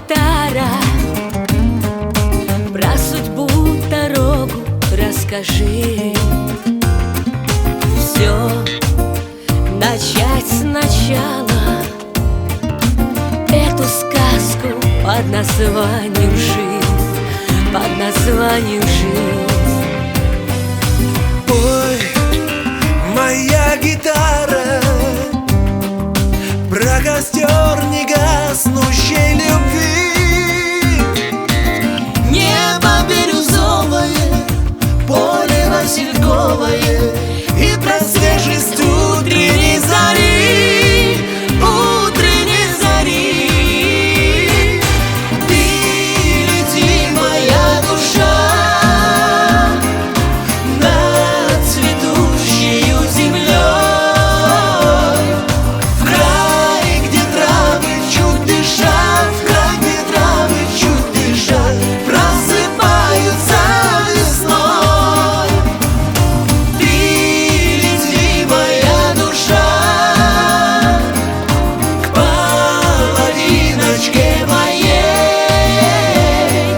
гитара, про судьбу дорогу расскажи. Все начать сначала, эту сказку под названием жизнь, под названием жизнь. Ой, моя гитара, про костер негаснущей любви. Небо бирюзовое, поле васильковое, и про свежесть утренней зари, утренней зари. Ты лети, моя душа, над цветущею землей, в край, где травы чуть дышат, в край, где травы чуть дышат, просыпаются весной. Ты лети, моя душа, к половиночке моей,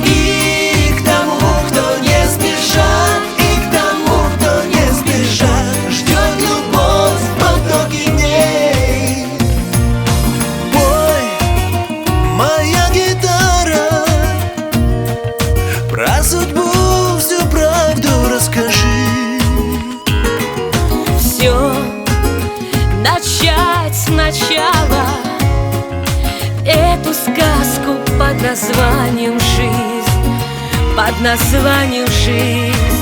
и к тому, кто не спешат, и к тому, кто не спешат, ждет любовь в потоке дней. Ой, моя гитара, про судьбу всю правду расскажи. Все начать сначала, эту сказку под названием жизнь, под названием жизнь.